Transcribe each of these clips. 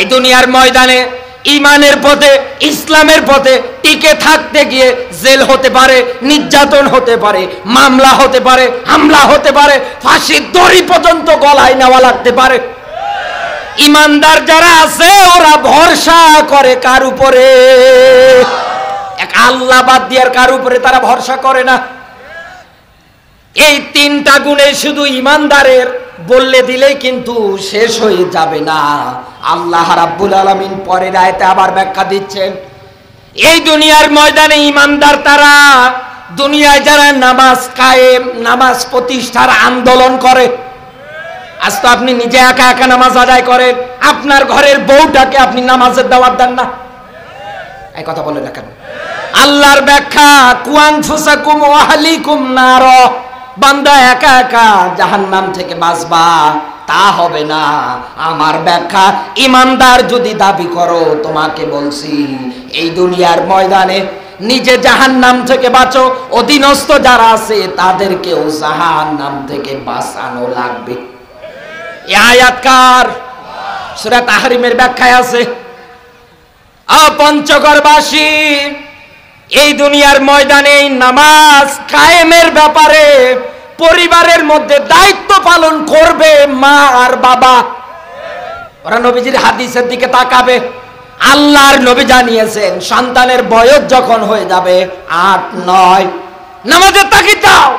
এই দুনিয়ার ময়দানে ইমানের পথে, ইসলামের পথে টিকে থাকতে গিয়ে জেল হতে পারে, নির্যাতন হতে পারে, মামলা হতে পারে, হামলা হতে পারে, ফাঁসির দড়ি পর্যন্ত গলায় নেওয়া লাগতে পারে। ইমানদার যারা আছে ওরা ভরসা করে কার উপরে? এক আল্লাহ বাদ দিয়ে কার উপরে তারা ভরসা করে না। এই তিনটা গুণে শুধু ইমানদারের বললে দিলেই কিন্তু শেষ হয়ে যাবে না। আল্লাহ রাব্বুল আলামিন পরের আয়াতে আবার ব্যাখ্যা দিচ্ছেন, এই দুনিয়ার ময়দানে ইমানদার তারা, দুনিয়ায় যারা নামাজ কায়েম, নামাজ প্রতিষ্ঠার আন্দোলন করে। আজ তো আপনি নিজে একা একা নামাজ আদায় করেন, আপনার ঘরের বউটাকে আপনি নামাজের দাওয়াত দেন না। এই কথা বলেন না কেন? আল্লাহর ব্যাখ্যা, কুআনফুসাকুম ওয়া আহলিকুম নার, বান্দা একা একা জাহান্নাম থেকে বাঁচবা তা হবে না। আমার ব্যাখ্যা, ইমানদার যদি দাবি করো, তোমাকে বলছি এই দুনিয়ার ময়দানে নিজে জাহান্নাম থেকে বাঁচো, অধীনস্থ যারা আছে তাদেরকেও জাহান্নাম থেকে বাঁচানো লাগবে। এই আয়াত কার? সূরা তাহরিমের ব্যাখ্যায় আছে। পঞ্চগড়বাসী এই দুনিয়ার ময়দানে নামাজ কায়েমের ব্যাপারে পরিবারের মধ্যে দায়িত্ব পালন করবে মা আর বাবা। ওরা নবীজির হাদিসের দিকে তাকাবে। আল্লাহর নবী জানিয়েছেন, সন্তানের বয়স যখন হয়ে যাবে 8-9, নামাজের তাগিদ দাও।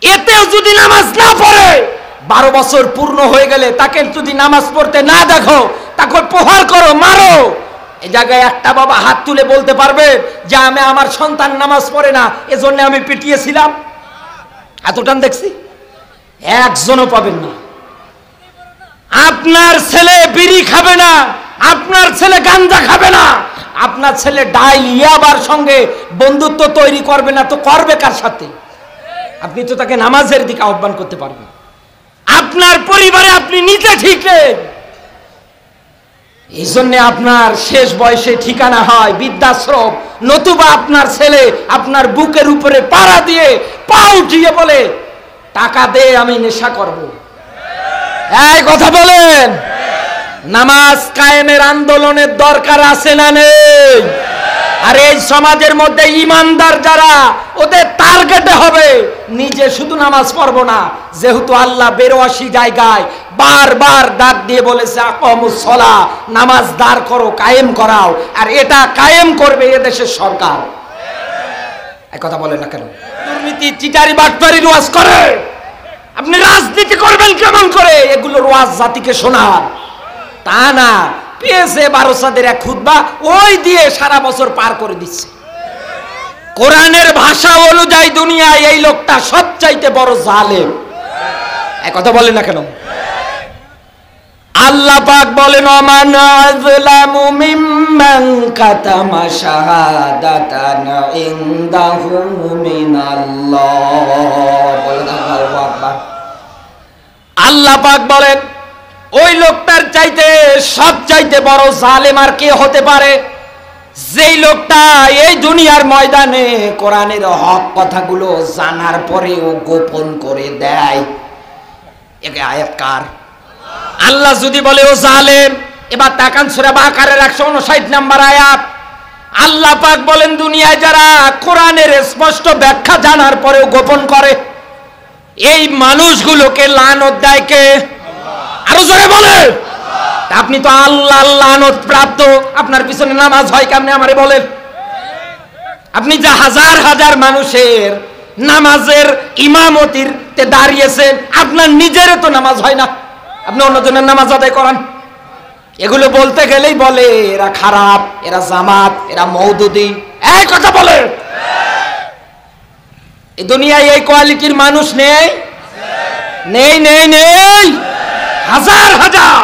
এতেও যদি নামাজ না পড়ে, 12 বছর পূর্ণ হয়ে গেলে তাকে যদি নামাজ পড়তে না দেখো, তাকে প্রহার করো, মারো। এই জায়গায় একটা বাবা হাত তুলে বলতে পারবে যে আমি আমার সন্তান নামাজ পড়ে না, এজন্য আমি পিটিয়েছিলাম? এতটান দেখছি? একজনও পাবেন না। আপনার ছেলে বিড়ি খাবে না, আপনার ছেলে গাঞ্জা খাবে না, আপনার ছেলে ডাইল ইয়াবার সঙ্গে বন্ধুত্ব তৈরি করবে না, তো করবে কার সাথে? আপনি তো তাকে নামাজের দিকে আহ্বান করতে পারবেন। আপনার পরিবারে আপনি নিজে ঠিক নেই, এই জন্য আপনার শেষ বয়সে ঠিকানা হয় বৃদ্ধাশ্রম, নতুবা আপনার ছেলে আপনার বুকের উপরে পাড়া দিয়ে পা উঠিয়ে বলে, টাকা দে আমি নেশা করব। এই কথা বলেন, নামাজ কায়েমের আন্দোলনের দরকার আছে না নেই? আর এই সমাজের মধ্যে ইমানদার যারা, ওদের টার্গেটে হবে নিজে শুধু নামাজ পড়বো না, যেহেতু আল্লাহ 82 জায়গায় বারবার ডাক দিয়ে বলেছে আকামুস সালাহ, নামাজ দাঁড় করো, কায়েম করাও, আর এটা কায়েম করবে এদেশের সরকার। এই কথা বলেন না কেন? দুর্নীতি, চিটারি, বাটপারি ওয়াজ করে, আপনি রাজনীতি করবেন কেমন করে? এগুলোর ওয়াজ জাতিকে শোনান, তা না পেয়েছে 12 সাদের এক খুতবা, ওই দিয়ে সারা বছর পার করে দিচ্ছে। কোরআনের ভাষা অনুযায়ী দুনিয়ায় এই লোকটা সবচাইতে বড় জালেম। এই কথা বলেন না কেন? আল্লাহ পাক বলেন, ওমান আযলামু মিম্মান কাতামা শাহাদাতান ইনদাহু মিনাল্লাহ। বলেন আল্লাহু আকবার। আল্লাহ পাক বলেন, ওই লোকটার চাইতে সবচাইতে বড় জালেম আর কে হতে পারে? যেই লোকটা এই দুনিয়ার ময়দানে কোরআনের হক কথাগুলো জানার পরেও গোপন করে দেয়। একে আয়াত কার? আল্লাহ যদি বলে ও জালেম, এবার তাকান সূরা বাকারার 159 নম্বর আয়াত। আল্লাহ পাক বলেন, দুনিয়ায় যারা কোরআনের স্পষ্ট ব্যাখ্যা জানার পরেও গোপন করে, এই মানুষগুলোকে লানত দেয় কে? আরো জোরে বলে। আপনি তো আল্লাহ লানত প্রাপ্ত, আপনার পিছনে নামাজ হয় কেমনে আমারে বলেন? আপনি যে হাজার হাজার মানুষের নামাজের ইমামতিতে দাঁড়িয়েছেন, আপনার নিজেরও তো নামাজ হয় না, আপনি অন্যজনের নামাজ আদায় করান। এগুলো বলতে গেলেই বলে এরা খারাপ, এরা জামাত, এরা মওদুদি। এই কথা বলে। এই দুনিয়ায় এই কোয়ালিটির মানুষ নেই? নেই নেই নেই, হাজার হাজার।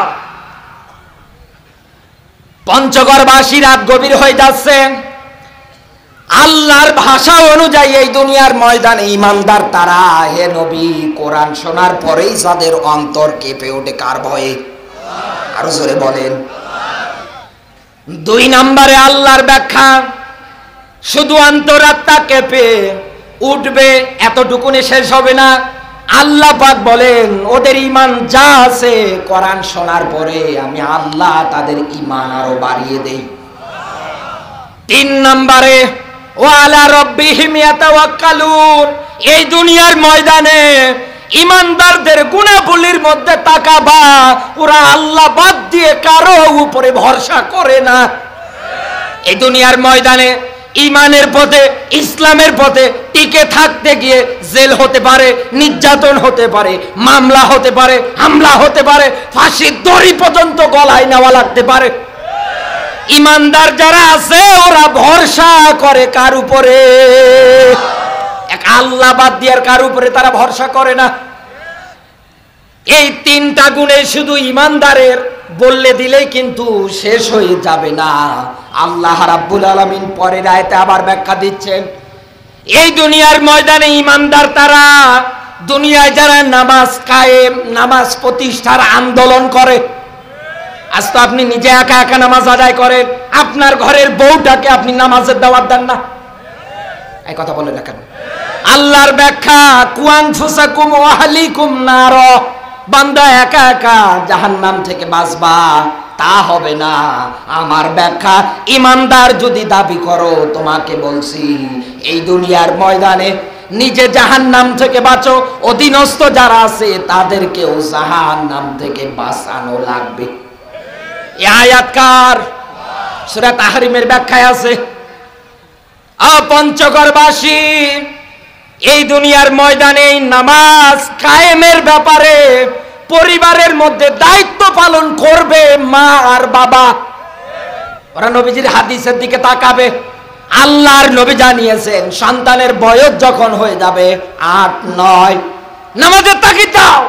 পঞ্চগড়বাসী রাত গভীর হয়ে যাচ্ছে। আল্লাহর ভাষা অনুযায়ী এই দুনিয়ার ময়দানে ইমানদার তারা, হে নবী, কোরআন শোনার পরেই যাদের অন্তর কেঁপে ওঠে কার ভয়ে? আরো জোরে বলেন। 2 নম্বরে আল্লাহর ব্যাখ্যা, শুধু অন্তরাত্মা কেঁপে উঠবে এতটুকুনি শেষ হবে না, আল্লাহ পাক বলেন ওদের ঈমান যা আছে কোরআন শোনার পরে আমি আল্লাহ তাদের ঈমান আরো বাড়িয়ে দেই। 3 নম্বরে ওয়ালা রাব্বিহিম ইয়াতাওয়াক্কালুন। এই দুনিয়ার ময়দানে ঈমানদারদের গুণাবলীর মধ্যে তাকাবা, ওরা আল্লাহ বাদ দিয়ে কারো উপরে ভরসা করে না। এই দুনিয়ার ময়দানে ঈমানের পথে, ইসলামের পথে টিকে থাকতে গিয়ে জেল হতে পারে, নির্যাতন হতে পারে, মামলা হতে পারে, হামলা হতে পারে, ফাঁসির দড়ি পর্যন্ত গলায় নেওয়া লাগতে পারে। ঈমানদার যারা আছে ওরা ভরসা করে কার উপরে? এক আল্লাহ বাদ দিয়ে আর কার উপরে তারা ভরসা করে না। এই 3টা গুণে শুধু ঈমানদারের বললে দিলেই কিন্তু শেষ হয়ে যাবে না। আল্লাহ রাব্বুল আলামিন পরের আয়াতে আবার ব্যাখ্যা দিচ্ছেন, এই দুনিয়ার ময়দানে ঈমানদার তারা, দুনিয়ায় যারা নামাজ কায়েম, নামাজ প্রতিষ্ঠার আন্দোলন করে। আজ তো আপনি নিজে একা একা নামাজ আদায় করেন, আপনার ঘরের বউটাকে আপনি নামাজের দাওয়াত দেন না। এই কথা বলেন না কেন? আল্লাহর ব্যাখ্যা, কুআনফুসাকুম ওয়া আহলিকুম নার, বান্দা একা একা জাহান্নাম থেকে বাঁচবা তা হবে না। আমার ব্যাখ্যা, ঈমানদার যদি দাবি করো, তোমাকে বলছি এই দুনিয়ার ময়দানে নিজে জাহান্নাম থেকে বাঁচো, অধীনস্থ যারা আছে তাদেরকেও জাহান্নাম থেকে বাঁচানো লাগবে। এই আয়াত কার? সূরা তাহরিমের ব্যাখ্যায় আছে। পঞ্চগড়বাসী এই দুনিয়ার ময়দানে নামাজ কায়েমের ব্যাপারে পরিবারের মধ্যে দায়িত্ব পালন করবে মা আর বাবা। ওরা নবীজির হাদিসের দিকে তাকাবে। আল্লাহর নবী জানিয়েছেন সন্তানের বয়স যখন হয়ে যাবে 8-9, নামাজের তাগিদ দাও।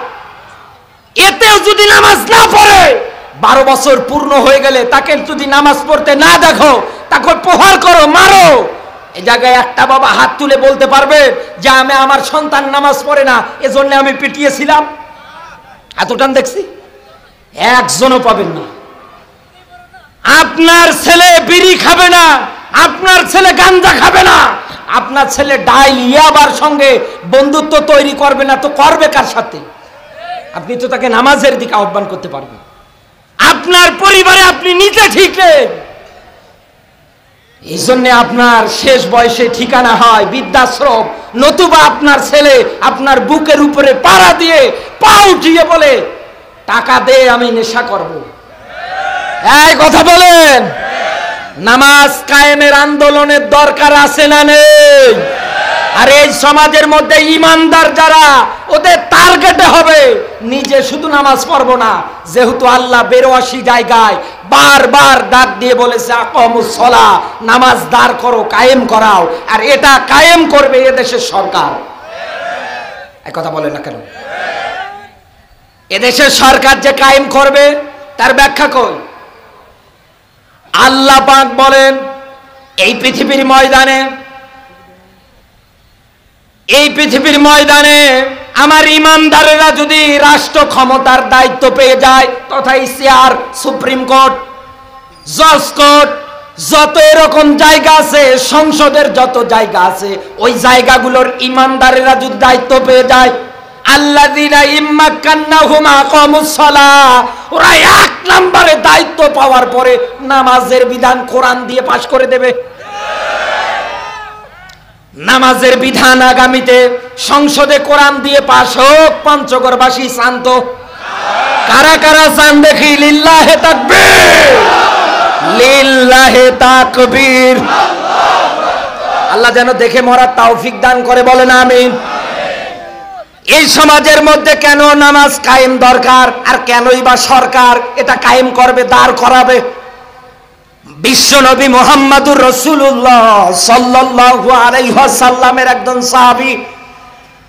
এতেও যদি নামাজ না পড়ে, 12 বছর পূর্ণ হয়ে গেলে তাকে যদি নামাজ পড়তে না দেখো, তাকে প্রহার করো, মারো। এই জায়গায় একটা বাবা হাত তুলে বলতে পারবে যে আমি আমার সন্তান নামাজ পড়ে না, এজন্য আমি পিটিয়েছিলাম? এতটান দেখছি, একজনও পাবেন না। আপনার ছেলে বিড়ি খাবে না, আপনার ছেলে গাঞ্জা খাবে না, আপনার ছেলে ডাইল ইয়াবার সঙ্গে বন্ধুত্ব তৈরি করবে না, তো করবে কার সাথে? আপনি তো তাকে নামাজের দিকে আহ্বান করতে পারবেন। আপনার পরিবারে আপনি নিজে ঠিক নেই, এই জন্য আপনার শেষ বয়সে ঠিকানা হয় বৃদ্ধাশ্রম, নতুবা আপনার ছেলে আপনার বুকের উপরে পাড়া দিয়ে পা উঠিয়ে বলে টাকা দে আমি নেশা করব। এই কথা বলেন, নামাজ কায়েমের আন্দোলনের দরকার আছে না নেই? আর এই সমাজের মধ্যে ঈমানদার যারা, ওদের টার্গেটে হবে নিজে শুধু নামাজ পড়বো না, যেহেতু আল্লাহ 82 জায়গায় বারবার ডাক দিয়ে বলেছে আকামুস সালাহ, নামাজ দাঁড় করো, কায়েম করাও, আর এটা কায়েম করবে এদেশের সরকার। এই কথা বলেন না কেন? এদেশের সরকার যে কায়েম করবে তার ব্যাখ্যা কই? আল্লাহ পাক বলেন এই পৃথিবীর ময়দানে আমার ঈমানদারেরা যদি রাষ্ট্র ক্ষমতার দায়িত্ব পেয়ে যায়, তথা চেয়ার, সুপ্রিম কোর্ট, জজ কোর্ট, যত এরকম জায়গা আছে, সংসদের যত জায়গা আছে, ওই জায়গাগুলোর ঈমানদারেরা যদি দায়িত্ব পেয়ে যায়, আল্লাযীনা ইম্মাক্কান্নাহুম আকামুস সালাহ, ওরা 1 নম্বরে দায়িত্ব পাওয়ার পরে নামাজের বিধান কোরআন দিয়ে পাশ করে দেবে। নামাজের বিধান আগামীতে সংসদে কোরআন দিয়ে পাশ হোক। পঞ্চগড়বাসী শান্ত, কারা কারা চান দেখি? লিল্লাহে তাকবীর, লিল্লাহে তাকবীর। আল্লাহ যেন দেখে মরার তৌফিক দান করে, বলেন আমিন। এই সমাজের মধ্যে কেন নামাজ কায়েম দরকার, আর কেনই বা সরকার এটা কায়েম করবে, দাঁড় করাবে? বিশ্বনবী মুহাম্মদুর রাসূলুল্লাহ সাল্লাল্লাহু আলাইহি ওয়াসাল্লামের একজন সাহাবী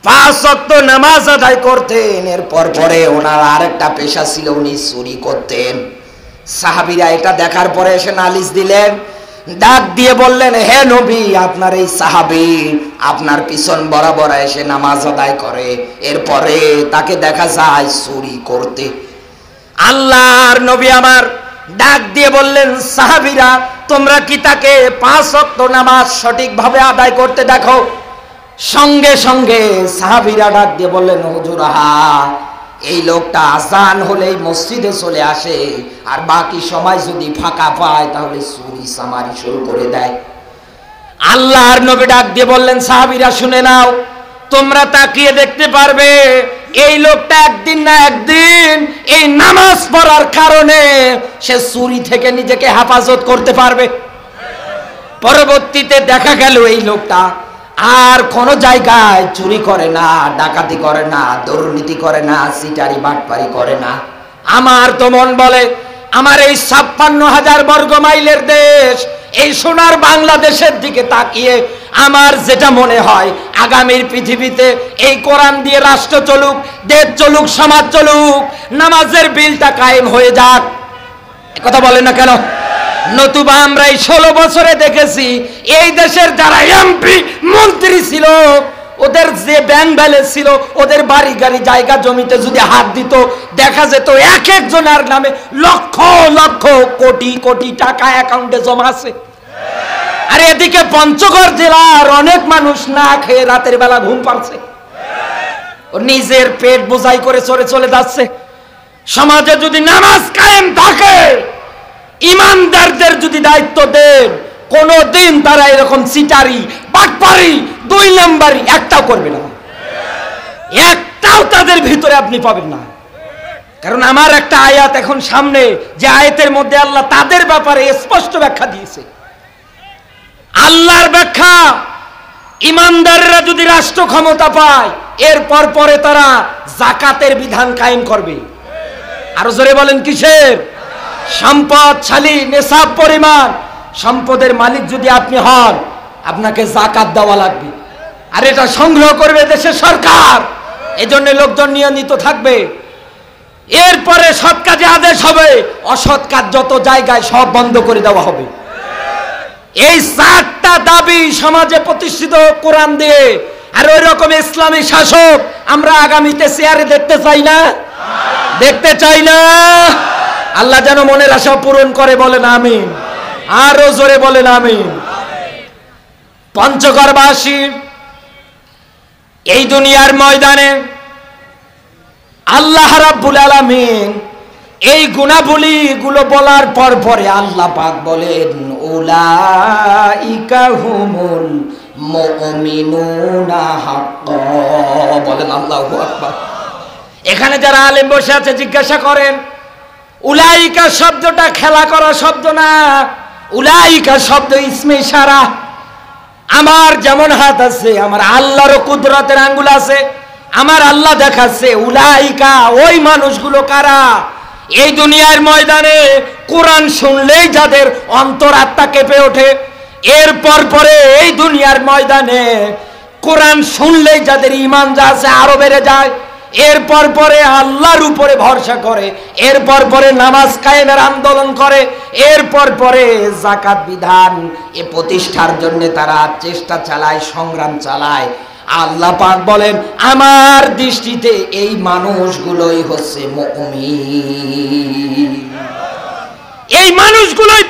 5 ওয়াক্ত নামাজ আদায় করতেন, এরপর পরে ওনার আরেকটা পেশা ছিল, উনি চুরি করতেন। সাহাবীরা এটা দেখার পরে এসে নালিশ দিলেন, ডাক দিয়ে বললেন, হে নবী, আপনার এই সাহাবী আপনার পিছন বরাবর এসে নামাজ আদায় করে, এরপরে তাকে দেখা যায় চুরি করতে। আল্লাহর নবী আমার ডাক দিয়ে বললেন, সাহাবীরা তোমরা কি তাকে 5 ওয়াক্ত নামাজ সঠিকভাবে আদায় করতে দেখো? সঙ্গে সঙ্গে সাহাবীরা ডাক দিয়ে বললেন, হুজুর এই লোকটা আজান হলেই মসজিদে চলে আসে, আর বাকি সময় যদি ফাঁকা পায় তাহলে চুরি চামারি শুরু করে দেয়। আল্লাহর নবী ডাক দিয়ে বললেন, সাহাবীরা শুনে নাও, তোমরা তাকিয়ে দেখতে পারবে এই লোকটা একদিন না একদিন এই নামাজ পড়ার কারণে সে চুরি থেকে নিজেকে হেফাজত করতে পারবে। পরবর্তীতে দেখা গেল এই লোকটা আর কোন জায়গায় চুরি করে না, ডাকাতি করে না, দুর্নীতি করে না, সিটারি বাটপারি করে না। আমার তো মন বলে আমার এই ৫৬,০০০ বর্গ মাইলের দেশ, এই সোনার বাংলাদেশের দিকে তাকিয়ে আমার যেটা মনে হয় আগামীর পৃথিবীতে এই কোরআন দিয়ে রাষ্ট্র চলুক, দেশ চলুক, সমাজ চলুক, নামাজের বিলটা কায়েম হয়ে যাক। কথা বলেন না কেন? নতুবা আমরা এই ১৬ বছরে দেখেছি এই দেশের যারা এমপি মন্ত্রী ছিল ওদের যে ব্যাংক ব্যালেন্স ছিল, ওদের বাড়ি গাড়ি জায়গা জমিতে যদি হাত দিত দেখা যেত এক একজনের নামে লক্ষ লক্ষ কোটি কোটি টাকা অ্যাকাউন্টে জমা আছে। আর এদিকে পঞ্চগড় জেলার অনেক মানুষ না খেয়ে রাতের বেলা ঘুম পাচ্ছে, ও নিজের পেট বোঝাই করে চলে যাচ্ছে। সমাজে যদি নামাজ কায়েম থাকে, ইমানদারদের যদি দায়িত্ব দেন, কোনদিন তারা এরকম সিটারি বাটপারি দুই নাম্বারি একটাও করবে না, একটাও তাদের ভিতরে আপনি পাবেন না। কারণ আমার একটা আয়াত এখন সামনে, যে আয়াতের মধ্যে আল্লাহ তাদের ব্যাপারে স্পষ্ট ব্যাখ্যা দিয়েছে। আল্লাহর ব্যাখ্যা, ইমানদাররা যদি রাষ্ট্র ক্ষমতা পায় এরপর পরে তারা যাকাতের বিধান কায়েম করবে। আরো জোরে বলেন কিসের? সম্পদশালী নেশাব পরিমাণ সম্পদের মালিক যদি আপনি হন, আপনাকে যাকাত দেওয়া লাগবে, আর এটা সংগ্রহ করবে দেশের সরকার। এজন্য লোকজন নিয়মিত থাকবে। এরপরে সৎ কাজে আদেশ হবে, অসৎ কাজ যত জায়গায় সব বন্ধ করে দেওয়া হবে। এই ৪টা দাবি সমাজে প্রতিষ্ঠিত কোরআন দিয়ে। আর ওই রকম ইসলামী শাসক আমরা আগামীতে চেয়ারে দেখতে চাই না, দেখতে চাই না। আল্লাহ যেন মনের আশা পূরণ করে, বলেন আমিন। আরো জোরে বলেন আমিন। পঞ্চগড়বাসী এই দুনিয়ার ময়দানে আল্লাহ রাব্বুল আলামিন এই গুণাবলী গুলো বলার পর পরে আল্লাহ পাক বলেন, উলাইকা হুমুল মুমিনুনা হাক্কা। বলেন আল্লাহু আকবার। এখানে যারা আলেম বসে আছে জিজ্ঞাসা করেন, উলাইকা শব্দটা খেলা করা শব্দ না, উলাইকা শব্দ ইসমে ইশারা। আমার যেমন হাত আছে, আমার আল্লাহরও কুদরতের আঙ্গুল আছে, আমার আল্লাহ দেখাচ্ছে উলাইকা ওই মানুষগুলো কারা, এই দুনিয়ার ময়দানে কোরআন শুনলেই যাদের অন্তর আত্মা কেঁপে ওঠে, এরপর পরে এই দুনিয়ার ময়দানে কোরআন শুনলেই যাদের ঈমান যা আছে আরো বেড়ে যায়, এরপর পরে আল্লাহর উপরে ভরসা করে, এরপর পরে নামাজ কায়েমের আন্দোলন করে, এরপর পরে যাকাত বিধান এ প্রতিষ্ঠার জন্য তারা চেষ্টা চালায়, সংগ্রাম চালায়। আল্লাহ পাক বলেন আমার দৃষ্টিতে এই মানুষগুলোই হচ্ছে মুমিন, এই মানুষগুলোই